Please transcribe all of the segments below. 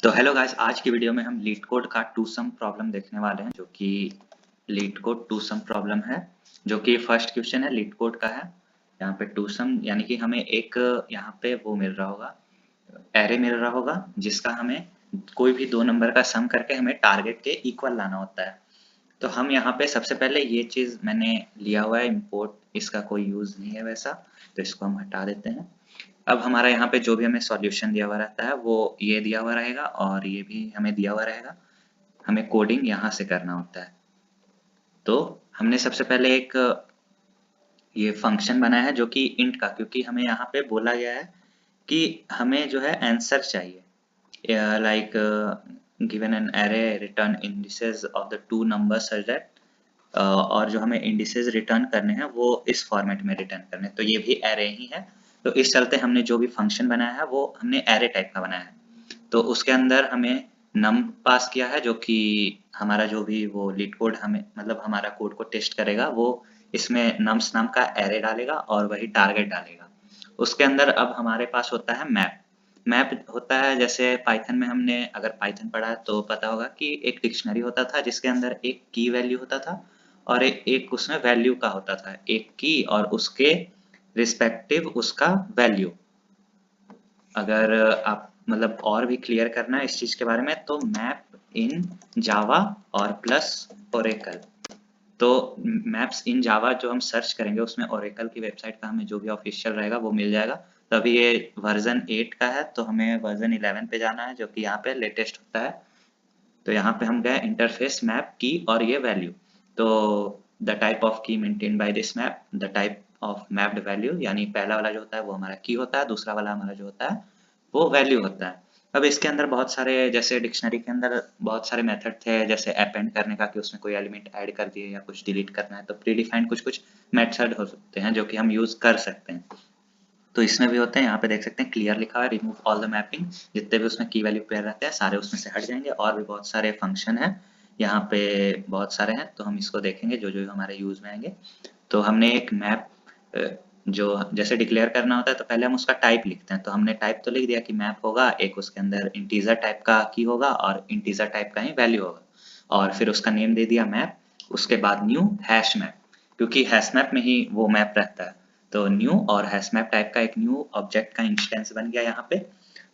तो hello guys, आज की वीडियो में हम लीड कोड का टू सम प्रॉब्लम देखने वाले हैं, जो कि LeetCode two sum problem है, जो कि फर्स्ट क्वेश्चन है लीड कोड का है। यहाँ पे टू सम यानी कि हमें एक यहाँ पे वो मिल रहा होगा, एरे मिल रहा होगा, जिसका हमें कोई भी दो नंबर का सम करके हमें टारगेट के इक्वल लाना होता है। तो हम यहाँ पे सबसे पहले ये चीज़ मैंने लिया हुआ है इम्पोर्ट, इसका कोई यूज़ नहीं है वैसा, तो इसको हम हटा देते हैं। अब हमारा यहाँ पे जो भी हमें सॉल्यूशन दिया हुआ रहता है वो ये दिया हुआ रहेगा और ये भी हमें दिया हुआ रहेगा। हमें कोडिंग यहाँ से करना होता है। तो हमने सबसे पहले एक ये फंक्शन बनाया है जो कि इंट का, क्योंकि हमें यहाँ पे बोला गया है कि हमें जो है आंसर चाहिए, like given an array return indices of the two numbers such that, और जो हमें इंडिसेस रिटर्न करने हैं वो इस फॉर्मेट में रिटर्न करने हैं। तो ये भी एरे ही है, तो इस चलते हमने जो भी फंक्शन बनाया है वो हमने एरे टाइप का बनाया है। तो उसके अंदर हमें नम पास किया है, जो कि हमारा जो भी वो लीड कोड हमें मतलब हमारा कोड को टेस्ट करेगा, वो इसमें नम्स नाम का एरे डालेगा और वही टारगेट डालेगा। उसके अंदर अब हमारे पास होता है मैप। मैप होता है जैसे पाइथन में, हमने अगर पाइथन पढ़ा है तो पता होगा कि एक डिक्शनरी होता था जिसके अंदर एक की वैल्यू होता था और एक उसमें वैल्यू का होता था, एक की और उसके रिस्पेक्टिव उसका वैल्यू। अगर आप मतलब और भी क्लियर करना है इस चीज के बारे में तो मैप इन जावा और प्लस ओरेकल। तो मैप्स इन जावा जो हम सर्च करेंगे उसमें ओरेकल की वेबसाइट का हमें जो भी ऑफिशियल रहेगा वो मिल जाएगा। तो अभी ये वर्जन 8 का है, तो हमें वर्जन 11 पे जाना है जो कि यहाँ पे लेटेस्ट होता है। तो यहाँ पे हम गए इंटरफेस मैप की और ये वैल्यू। तो द टाइप ऑफ की maintain by this map, the type of mapped value, यानी पहला वाला जो होता है वो हमारा की होता है, दूसरा वाला हमारा जो होता है वो वैल्यू होता है। अब इसके अंदर बहुत सारे, जैसे डिक्शनरी के अंदर बहुत सारे मेथड थे, जैसे अपेंड करने का कि उसमें कोई एलिमेंट ऐड कर दिए या कुछ डिलीट करना है, तो प्री डिफाइंड कुछ कुछ मेथड हो सकते हैं जो कि हम यूज कर सकते हैं। तो इसमें भी होते हैं, यहाँ पे देख सकते हैं क्लियर लिखा है रिमूव ऑल द मैपिंग, जितने भी उसमें की वैल्यू पेयर रहते हैं सारे उसमें से हट जाएंगे। और भी बहुत सारे फंक्शन है यहाँ पे, बहुत सारे हैं, तो हम इसको देखेंगे जो जो हमारे यूज में आएंगे। तो हमने एक मैप जो जैसे डिक्लेयर करना होता है तो पहले हम उसका टाइप लिखते हैं। तो हमने टाइप तो लिख दिया कि मैप होगा, एक उसके अंदर इंटीजर टाइप का की होगा और इंटीजर टाइप का ही वैल्यू होगा, और फिर उसका नेम दे दिया मैप। उसके बाद न्यू हैश मैप, क्योंकि हैश मैप में ही वो मैप रहता है, तो न्यू और हैश मैप टाइप का एक न्यू ऑब्जेक्ट का इंस्टेंस बन गया यहाँ पे।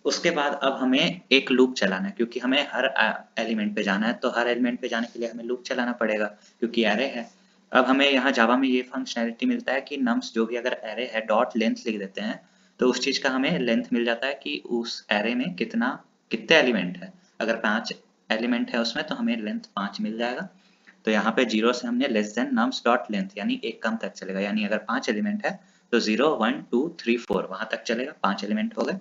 उसके बाद अब हमें एक लूप चलाना है, क्योंकि हमें हर एलिमेंट पे जाना है, तो हर एलिमेंट पे जाने के लिए हमें लूप चलाना पड़ेगा क्योंकि एरे है। अब हमें यहाँ जावा में ये फंक्शनैलिटी मिलता है कि नम्स जो भी अगर एरे है डॉट लेंथ लिख देते हैं तो उस चीज का हमें लेंथ मिल जाता है कि उस एरे में कितने एलिमेंट है। अगर 5 एलिमेंट है उसमें तो हमें लेंथ 5 मिल जाएगा। तो यहाँ पे 0 से हमने less than nums dot length यानी एक कम तक चलेगा, यानी अगर 5 एलिमेंट है तो 0 1 2 3 4 वहां तक चलेगा, 5 एलिमेंट हो गए।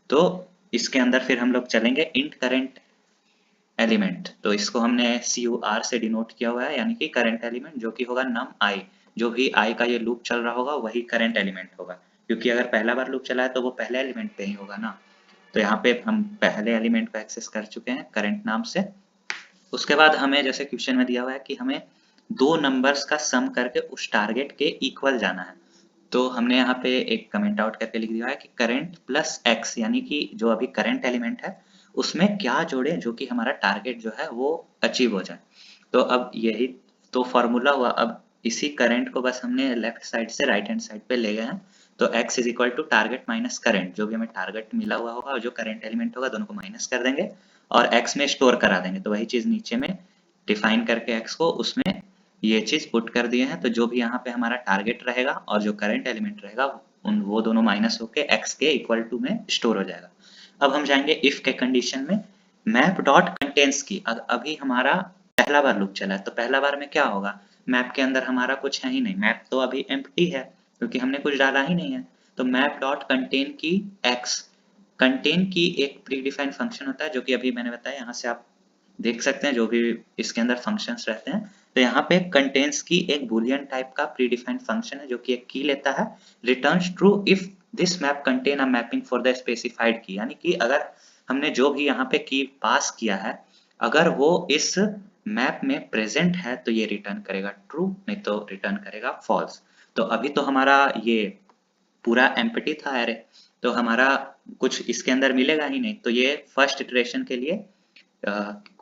तो इसके अंदर फिर हम लोग चलेंगे इंट करेंट एलिमेंट, तो इसको हमने CUR से डिनोट किया हुआ है, यानी कि करंट एलिमेंट जो कि होगा नम आई। जो भी आई का ये लूप चल रहा होगा वही करंट एलिमेंट होगा, क्योंकि अगर पहला बार लूप चला है तो वो पहले एलिमेंट पे ही होगा ना। तो यहाँ पे हम पहले एलिमेंट को एक्सेस कर चुके हैं करंट नाम से। उसके बाद हमें जैसे क्वेश्चन में दिया हुआ है कि हमें दो नंबर्स का सम करके उस टारगेट के इक्वल जाना है। तो हमने यहाँ पे एक कमेंट आउट करके लिख दिया है कि करंट प्लस एक्स, यानी कि जो अभी करंट एलिमेंट है उसमें क्या जोड़े जो कि हमारा टारगेट जो है वो अचीव हो जाए। तो अब यही तो फॉर्मूला हुआ। अब इसी करंट को बस हमने लेफ्ट साइड से राइट हैंड साइड पे ले गए हैं। तो x is equal to target minus current, जो भी हमें टारगेट मिला हुआ होगा और जो करंट एलिमेंट होगा दोनों को माइनस कर देंगे और x में स्टोर करा देंगे। तो वही चीज नीचे में डिफाइन करके x को उसमें ये चीज पुट कर दिए हैं। तो जो भी यहाँ पे हमारा टारगेट रहेगा और जो करंट एलिमेंट रहेगा वो दोनों माइनस होके x के इक्वल टू में स्टोर हो जाएगा। अब हम जाएंगे इफ के कंडीशन में, मैप डॉट कंटेंट्स की। अभी हमारा पहला बार लूप चला है तो पहला बार में क्या होगा, मैप के अंदर हमारा कुछ है ही नहीं, मैप तो अभी एम्प्टी है क्योंकि हमने कुछ डाला ही नहीं है। तो मैप डॉट कंटेन की एक्स, कंटेन की एक प्री डिफाइंड फंक्शन होता है जो कि अभी मैंने बताया, यहाँ से आप देख सकते हैं जो भी इसके अंदर फंक्शंस रहते हैं। तो यहाँ पे कंटेंट्स की एक बूलियन टाइप का प्री डिफाइंड फंक्शन है जो कि एक की लेता है, returns true if this map contain a mapping for the specified की, यानी कि अगर हमने जो भी यहाँ पे की पास किया है अगर वो इस मैप में प्रेजेंट है तो ये रिटर्न करेगा ट्रू, नहीं तो रिटर्न करेगा फॉल्स। तो अभी तो हमारा ये पूरा एम्प्टी था एरे, तो हमारा कुछ इसके अंदर मिलेगा ही नहीं, तो ये फर्स्ट इटरेशन के लिए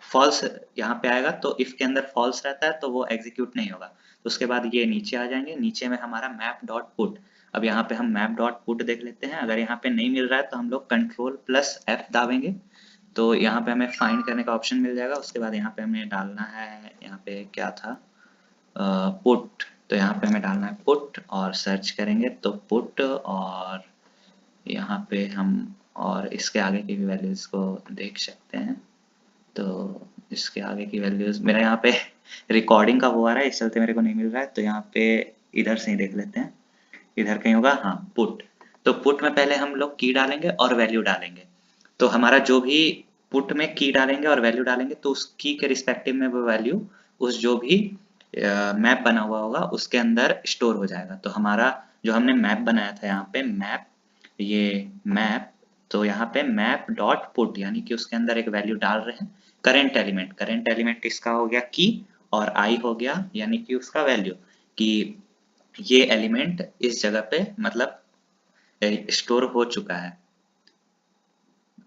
फॉल्स यहाँ पे आएगा। तो इफ के अंदर फॉल्स रहता है तो वो एग्जीक्यूट नहीं होगा। तो उसके बाद ये नीचे आ जाएंगे, नीचे में हमारा मैप डॉट पुट। अब यहाँ पे हम मैप डॉट पुट देख लेते हैं। अगर यहाँ पे नहीं मिल रहा है तो हम लोग Ctrl+F दाबेंगे, तो यहाँ पे हमें फाइंड करने का ऑप्शन मिल जाएगा। उसके बाद यहाँ पे हमें डालना है, यहाँ पे क्या था, पुट। तो यहाँ पे हमें डालना है पुट और सर्च करेंगे तो पुट, और यहाँ पे हम और इसके आगे की भी वैल्यूज को देख सकते हैं। तो इसके आगे की वैल्यूज मेरा यहाँ पे रिकॉर्डिंग का वो आ रहा है, इस चलते मेरे को नहीं मिल रहा है। तो यहाँ पे इधर से ही देख लेते हैं, इधर कहीं होगा, हाँ पुट। तो पुट में पहले हम लोग की डालेंगे और वैल्यू डालेंगे। तो हमारा जो भी पुट में की डालेंगे और वैल्यू डालेंगे तो उस की के रिस्पेक्टिव में वो वैल्यू उस जो भी मैप बना हुआ होगा उसके अंदर स्टोर हो जाएगा। तो हमारा जो हमने मैप बनाया था यहाँ पे मैप, ये मैप, तो यहाँ पे मैप डॉट पुट यानी कि उसके अंदर एक वैल्यू डाल रहे हैं करेंट एलिमेंट। करेंट एलिमेंट इसका हो गया की और आई हो गया यानी कि उसका वैल्यू, कि ये एलिमेंट इस जगह पे मतलब स्टोर हो चुका है।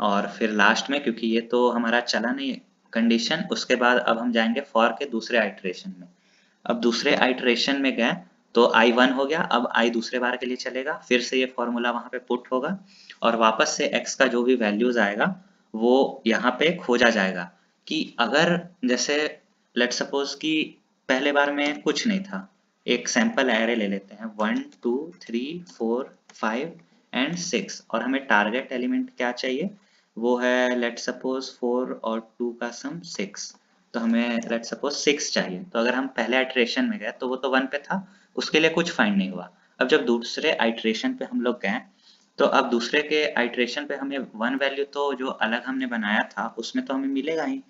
और फिर लास्ट में क्योंकि ये तो हमारा चला नहीं कंडीशन, उसके बाद अब हम जाएंगे फॉर के दूसरे आइटरेशन में। अब दूसरे आइटरेशन में गए तो i1 हो गया, अब i दूसरे बार के लिए चलेगा, फिर से ये फॉर्मूला वहां पे पुट होगा और वापस से x का जो भी वैल्यूज आएगा वो यहाँ पे खोजा जाएगा। कि अगर जैसे लेट सपोज कि पहले बार में कुछ नहीं था, एक सैंपल एरे ले लेते हैं 1 2 3 4 5 एंड 6, और हमें टारगेट एलिमेंट क्या चाहिए, वो है लेट सपोज 4 और 2 का सम 6। तो हमें लेट सपोज 6 चाहिए। तो अगर हम पहले आइटरेशन में गए तो वो तो 1 पे था, उसके लिए कुछ फाइंड नहीं हुआ। अब जब दूसरे आइटरेशन पे हम लोग गए तो अब दूसरे के आइटरेशन पे हमें 1 वैल्यू तो जो अलग हमने बनाया था उसमें तो हमें मिलेगा ही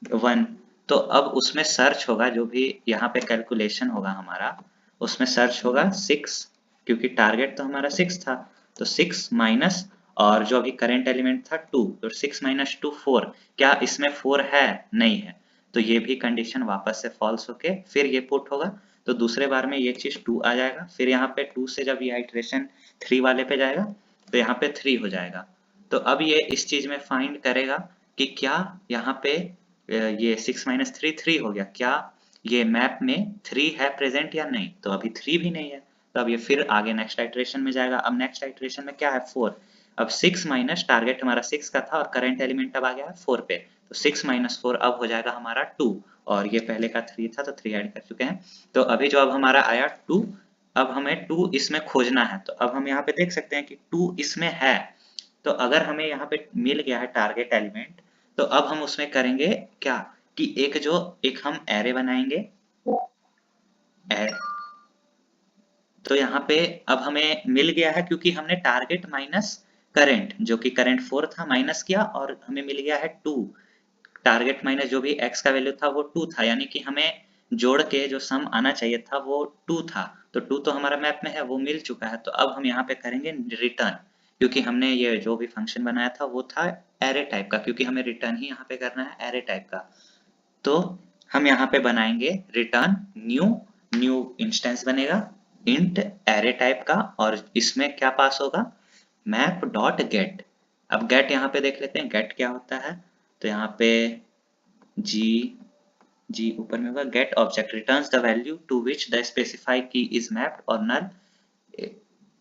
1। तो अब उसमें सर्च होगा, जो भी यहाँ पे कैलकुलेशन होगा हमारा, उसमें सर्च होगा 6, क्योंकि टारगेट तो हमारा 6 था। तो 6 माइनस, और जो अभी करंट एलिमेंट था 2, तो 6 माइनस 2 4, क्या इसमें 4 है, नहीं है। तो ये भी कंडीशन वापस से फॉल्स होके फिर ये पुट होगा। तो दूसरे बार में ये चीज 2 आ जाएगा, फिर यहाँ पे 2 से जब ये इटरेशन 3 वाले पे जाएगा तो यहाँ पे 3 हो जाएगा। तो अब ये इस चीज में फाइंड करेगा कि क्या यहाँ पे ये 6 माइनस 3 3 हो गया, क्या ये मैप में 3 है प्रेजेंट या नहीं। तो अभी 3 भी नहीं है, तो अब ये फिर आगे नेक्स्ट आइटरेशन में जाएगा। अब नेक्स्ट आइटरेशन में क्या है 4। अब 6 माइनस, टारगेट हमारा 6 का था और करंट एलिमेंट अब आ गया है 4 पे, तो 6 माइनस 4 अब हो जाएगा हमारा 2, और ये पहले का 3 था तो 3 ऐड कर चुके हैं। तो अभी जो अब हमारा आया 2, अब हमें 2 इसमें खोजना है। तो अब हम यहाँ पे देख सकते हैं कि 2 इसमें है। तो अगर हमें यहाँ पे मिल गया है टारगेट एलिमेंट, तो अब हम उसमें करेंगे क्या, कि एक हम एरे बनाएंगे। तो यहाँ पे अब हमें मिल गया है क्योंकि हमने टारगेट माइनस करंट, जो कि करंट 4 था, माइनस किया और हमें मिल गया है 2। टारगेट माइनस जो भी x का वैल्यू था वो 2 था, यानी कि हमें जोड़ के जो सम आना चाहिए था वो 2 था। तो 2 तो हमारा मैप में है, वो मिल चुका है। तो अब हम यहाँ पे करेंगे रिटर्न, क्योंकि हमने ये जो भी फंक्शन बनाया था वो था एरे टाइप का, क्योंकि हमें रिटर्न ही यहाँ पे करना है एरे टाइप का। तो हम यहाँ पे बनाएंगे रिटर्न न्यू, न्यू इंस्टेंस बनेगा इंट एरे टाइप का, और इसमें क्या पास होगा, मैप डॉट गेट। अब गेट यहाँ पे देख लेते हैं गेट क्या होता है। तो यहाँ पे जी ऊपर में होगा, get object returns the value to which the specify key is mapped और null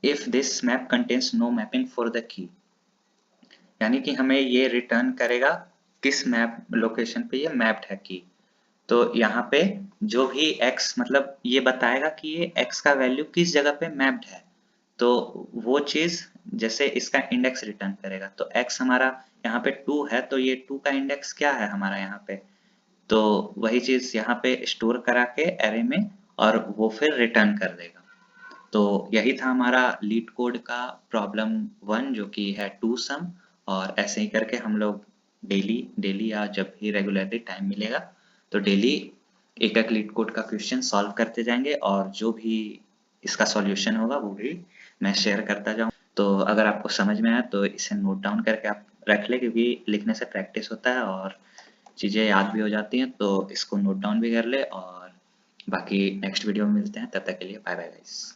if this map contains no mapping for the key. यानी कि हमें ये रिटर्न करेगा किस मैप लोकेशन पे ये मैप्ड है की। तो यहाँ पे जो भी x मतलब ये बताएगा कि ये x का वैल्यू किस जगह पे मैप्ड है। तो वो चीज जैसे इसका इंडेक्स रिटर्न करेगा। तो x हमारा यहाँ पे 2 है, तो ये 2 का इंडेक्स क्या है हमारा यहाँ पे, तो वही चीज यहाँ पे स्टोर करा के एरे में, और वो फिर रिटर्न कर देगा। तो यही था हमारा लीड कोड का प्रॉब्लम 1, जो कि है टू सम। और ऐसे ही करके हम लोग डेली डेली या जब भी रेगुलरली टाइम मिलेगा तो डेली एक एक लीड कोड का क्वेश्चन सॉल्व करते जाएंगे, और जो भी इसका सॉल्यूशन होगा वो भी मैं शेयर करता जाऊँ। तो अगर आपको समझ में आया तो इसे नोट डाउन करके आप रख ले, क्योंकि लिखने से प्रैक्टिस होता है और चीज़ें याद भी हो जाती हैं। तो इसको नोट डाउन भी कर ले, और बाकी नेक्स्ट वीडियो में मिलते हैं, तब तक के लिए बाय बाय गाइस।